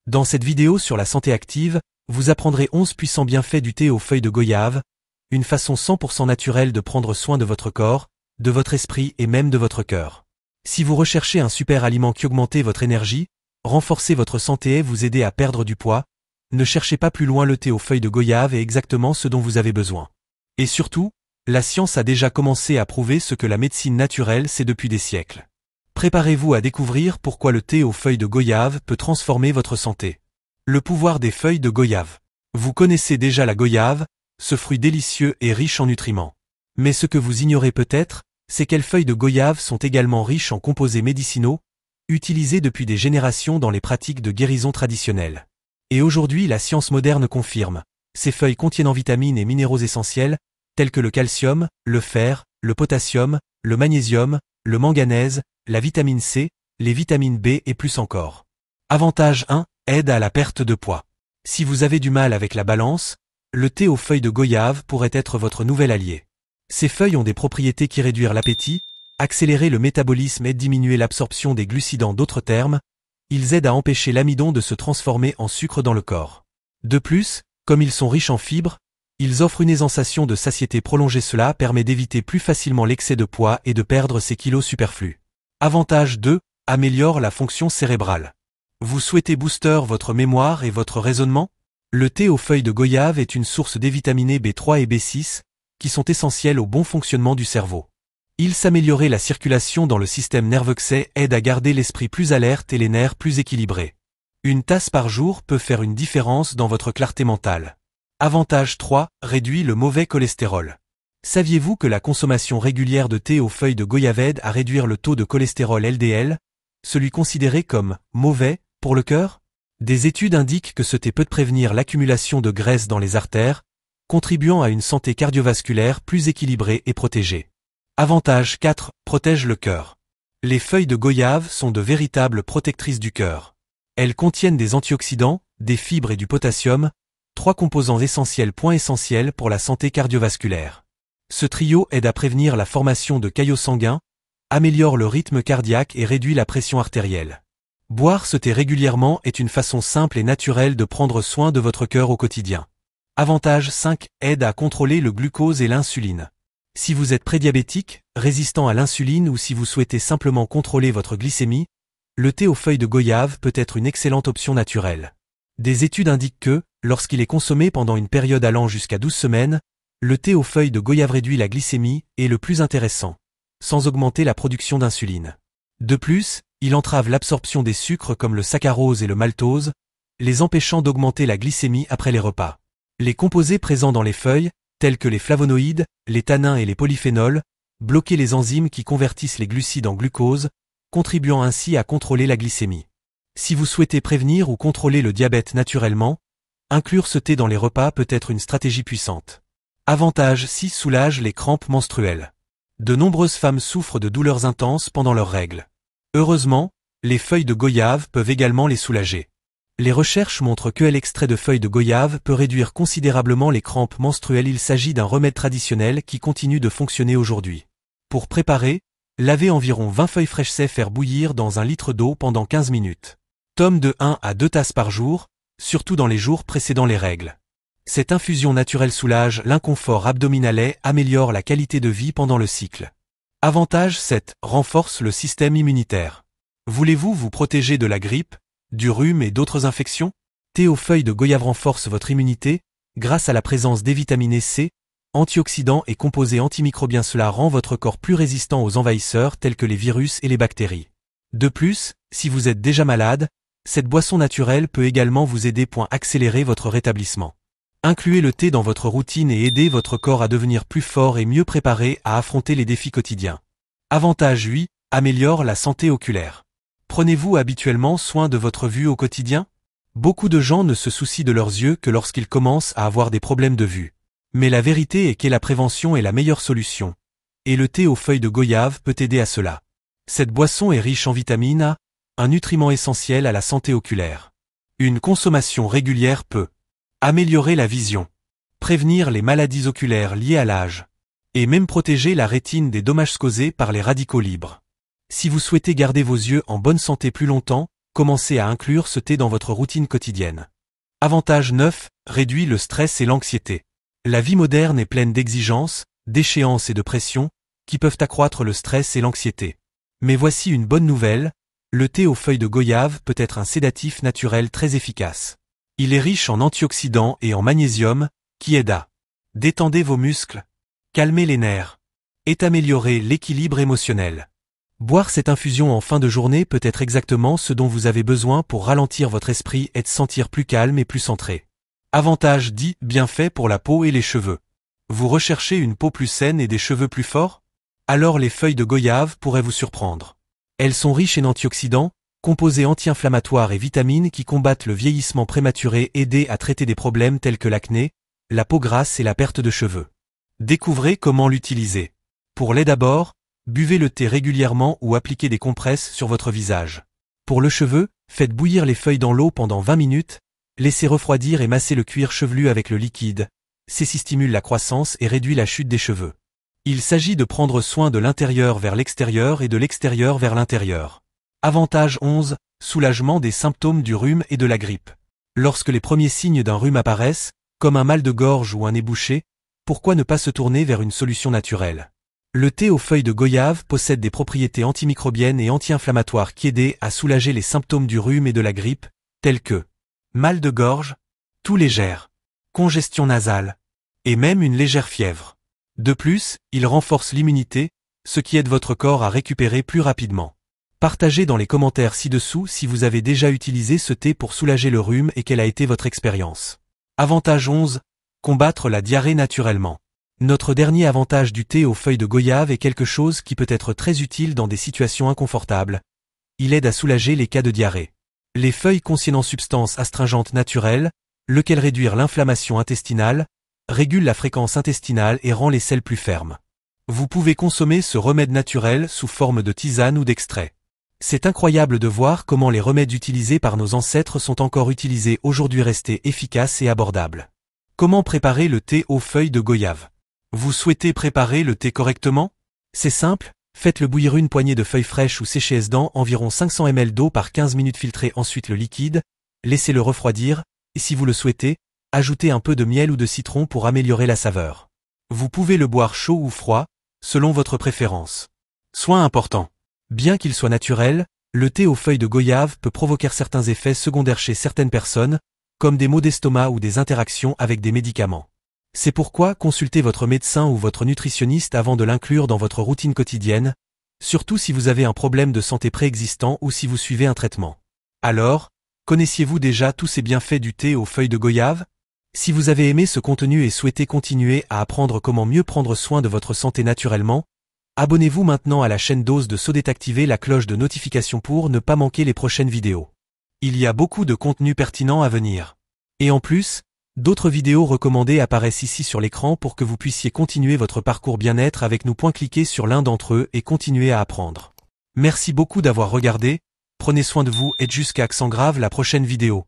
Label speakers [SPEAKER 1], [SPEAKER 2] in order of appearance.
[SPEAKER 1] Dans cette vidéo sur la santé active, vous apprendrez 11 puissants bienfaits du thé aux feuilles de goyave, une façon 100% naturelle de prendre soin de votre corps, de votre esprit et même de votre cœur. Si vous recherchez un super aliment qui augmente votre énergie, renforcer votre santé et vous aider à perdre du poids, ne cherchez pas plus loin, le thé aux feuilles de goyave est exactement ce dont vous avez besoin. Et surtout, la science a déjà commencé à prouver ce que la médecine naturelle sait depuis des siècles. Préparez-vous à découvrir pourquoi le thé aux feuilles de goyave peut transformer votre santé. Le pouvoir des feuilles de goyave. Vous connaissez déjà la goyave, ce fruit délicieux et riche en nutriments. Mais ce que vous ignorez peut-être, c'est qu'elles feuilles de goyave sont également riches en composés médicinaux, utilisés depuis des générations dans les pratiques de guérison traditionnelles. Et aujourd'hui, la science moderne confirme. Ces feuilles contiennent vitamines et minéraux essentiels, tels que le calcium, le fer, le potassium, le magnésium, le manganèse, la vitamine C, les vitamines B et plus encore. Avantage 1, aide à la perte de poids. Si vous avez du mal avec la balance, le thé aux feuilles de goyave pourrait être votre nouvel allié. Ces feuilles ont des propriétés qui réduisent l'appétit, accélérer le métabolisme et diminuer l'absorption des glucides. En d'autres termes, ils aident à empêcher l'amidon de se transformer en sucre dans le corps. De plus, comme ils sont riches en fibres, ils offrent une sensation de satiété prolongée. Cela permet d'éviter plus facilement l'excès de poids et de perdre ces kilos superflus. Avantage 2, améliore la fonction cérébrale. Vous souhaitez booster votre mémoire et votre raisonnement? Le thé aux feuilles de goyave est une source des vitamines B3 et B6, qui sont essentielles au bon fonctionnement du cerveau. Il s'améliorer la circulation dans le système nerveux, aide à garder l'esprit plus alerte et les nerfs plus équilibrés. Une tasse par jour peut faire une différence dans votre clarté mentale. Avantage 3, réduit le mauvais cholestérol. Saviez-vous que la consommation régulière de thé aux feuilles de goyave aide à réduire le taux de cholestérol LDL, celui considéré comme mauvais pour le cœur? Des études indiquent que ce thé peut prévenir l'accumulation de graisse dans les artères, contribuant à une santé cardiovasculaire plus équilibrée et protégée. Avantage 4, protège le cœur. Les feuilles de goyave sont de véritables protectrices du cœur. Elles contiennent des antioxydants, des fibres et du potassium, 3 composants essentiels. Essentiels pour la santé cardiovasculaire. Ce trio aide à prévenir la formation de caillots sanguins, améliore le rythme cardiaque et réduit la pression artérielle. Boire ce thé régulièrement est une façon simple et naturelle de prendre soin de votre cœur au quotidien. Avantage 5, aide à contrôler le glucose et l'insuline. Si vous êtes prédiabétique, résistant à l'insuline ou si vous souhaitez simplement contrôler votre glycémie, le thé aux feuilles de goyave peut être une excellente option naturelle. Des études indiquent que, lorsqu'il est consommé pendant une période allant jusqu'à 12 semaines, le thé aux feuilles de goyave réduit la glycémie et le plus intéressant, sans augmenter la production d'insuline. De plus, il entrave l'absorption des sucres comme le saccharose et le maltose, les empêchant d'augmenter la glycémie après les repas. Les composés présents dans les feuilles, tels que les flavonoïdes, les tanins et les polyphénols, bloquent les enzymes qui convertissent les glucides en glucose, contribuant ainsi à contrôler la glycémie. Si vous souhaitez prévenir ou contrôler le diabète naturellement, inclure ce thé dans les repas peut être une stratégie puissante. Avantage 6, soulage les crampes menstruelles. De nombreuses femmes souffrent de douleurs intenses pendant leurs règles. Heureusement, les feuilles de goyave peuvent également les soulager. Les recherches montrent que l'extrait de feuilles de goyave peut réduire considérablement les crampes menstruelles. Il s'agit d'un remède traditionnel qui continue de fonctionner aujourd'hui. Pour préparer, lavez environ 20 feuilles fraîches et faire bouillir dans 1 litre d'eau pendant 15 minutes. Tome de 1 à 2 tasses par jour, surtout dans les jours précédant les règles. Cette infusion naturelle soulage l'inconfort abdominal et améliore la qualité de vie pendant le cycle. Avantage 7, renforce le système immunitaire. Voulez-vous vous protéger de la grippe, du rhume et d'autres infections? Thé aux feuilles de goyave renforce votre immunité, grâce à la présence des vitamines C, antioxydants et composés antimicrobiens. Cela rend votre corps plus résistant aux envahisseurs tels que les virus et les bactéries. De plus, si vous êtes déjà malade, cette boisson naturelle peut également vous aider. Accélérer votre rétablissement. Incluez le thé dans votre routine et aidez votre corps à devenir plus fort et mieux préparé à affronter les défis quotidiens. Avantage 8, améliore la santé oculaire. Prenez-vous habituellement soin de votre vue au quotidien? Beaucoup de gens ne se soucient de leurs yeux que lorsqu'ils commencent à avoir des problèmes de vue. Mais la vérité est que la prévention est la meilleure solution. Et le thé aux feuilles de goyave peut aider à cela. Cette boisson est riche en vitamine A, un nutriment essentiel à la santé oculaire. Une consommation régulière peut améliorer la vision, prévenir les maladies oculaires liées à l'âge, et même protéger la rétine des dommages causés par les radicaux libres. Si vous souhaitez garder vos yeux en bonne santé plus longtemps, commencez à inclure ce thé dans votre routine quotidienne. Avantage 9, réduit le stress et l'anxiété. La vie moderne est pleine d'exigences, d'échéances et de pressions, qui peuvent accroître le stress et l'anxiété. Mais voici une bonne nouvelle, le thé aux feuilles de goyave peut être un sédatif naturel très efficace. Il est riche en antioxydants et en magnésium, qui aident à détendre vos muscles, calmer les nerfs et améliorer l'équilibre émotionnel. Boire cette infusion en fin de journée peut être exactement ce dont vous avez besoin pour ralentir votre esprit et te sentir plus calme et plus centré. Avantage 10, bienfaits pour la peau et les cheveux. Vous recherchez une peau plus saine et des cheveux plus forts? Alors les feuilles de goyave pourraient vous surprendre. Elles sont riches en antioxydants, composés anti-inflammatoires et vitamines qui combattent le vieillissement prématuré et aident à traiter des problèmes tels que l'acné, la peau grasse et la perte de cheveux. Découvrez comment l'utiliser. Pour lait d'abord, buvez le thé régulièrement ou appliquez des compresses sur votre visage. Pour le cheveu, faites bouillir les feuilles dans l'eau pendant 20 minutes, laissez refroidir et massez le cuir chevelu avec le liquide. Ceci stimule la croissance et réduit la chute des cheveux. Il s'agit de prendre soin de l'intérieur vers l'extérieur et de l'extérieur vers l'intérieur. Avantage 11, soulagement des symptômes du rhume et de la grippe. Lorsque les premiers signes d'un rhume apparaissent, comme un mal de gorge ou un nez bouché, pourquoi ne pas se tourner vers une solution naturelle? Le thé aux feuilles de goyave possède des propriétés antimicrobiennes et anti-inflammatoires qui aident à soulager les symptômes du rhume et de la grippe, tels que mal de gorge, toux légère, congestion nasale, et même une légère fièvre. De plus, il renforce l'immunité, ce qui aide votre corps à récupérer plus rapidement. Partagez dans les commentaires ci-dessous si vous avez déjà utilisé ce thé pour soulager le rhume et quelle a été votre expérience. Avantage 11, combattre la diarrhée naturellement. Notre dernier avantage du thé aux feuilles de goyave est quelque chose qui peut être très utile dans des situations inconfortables. Il aide à soulager les cas de diarrhée. Les feuilles contiennent substances astringentes naturelles, lequel réduire l'inflammation intestinale, régule la fréquence intestinale et rend les selles plus fermes. Vous pouvez consommer ce remède naturel sous forme de tisane ou d'extrait. C'est incroyable de voir comment les remèdes utilisés par nos ancêtres sont encore utilisés aujourd'hui restés efficaces et abordables. Comment préparer le thé aux feuilles de goyave? Vous souhaitez préparer le thé correctement? C'est simple, faites-le bouillir une poignée de feuilles fraîches ou séchées dans environ 500 ml d'eau par 15 minutes, filtrez ensuite le liquide, laissez-le refroidir, et si vous le souhaitez, ajoutez un peu de miel ou de citron pour améliorer la saveur. Vous pouvez le boire chaud ou froid, selon votre préférence. Soin important. Bien qu'il soit naturel, le thé aux feuilles de goyave peut provoquer certains effets secondaires chez certaines personnes, comme des maux d'estomac ou des interactions avec des médicaments. C'est pourquoi consultez votre médecin ou votre nutritionniste avant de l'inclure dans votre routine quotidienne, surtout si vous avez un problème de santé préexistant ou si vous suivez un traitement. Alors, connaissiez-vous déjà tous ces bienfaits du thé aux feuilles de goyave? Si vous avez aimé ce contenu et souhaitez continuer à apprendre comment mieux prendre soin de votre santé naturellement, abonnez-vous maintenant à la chaîne Dose de Soda et activez la cloche de notification pour ne pas manquer les prochaines vidéos. Il y a beaucoup de contenu pertinent à venir. Et en plus, d'autres vidéos recommandées apparaissent ici sur l'écran pour que vous puissiez continuer votre parcours bien-être avec nous. Cliquez sur l'un d'entre eux et continuez à apprendre. Merci beaucoup d'avoir regardé, prenez soin de vous et jusqu'à accent grave la prochaine vidéo.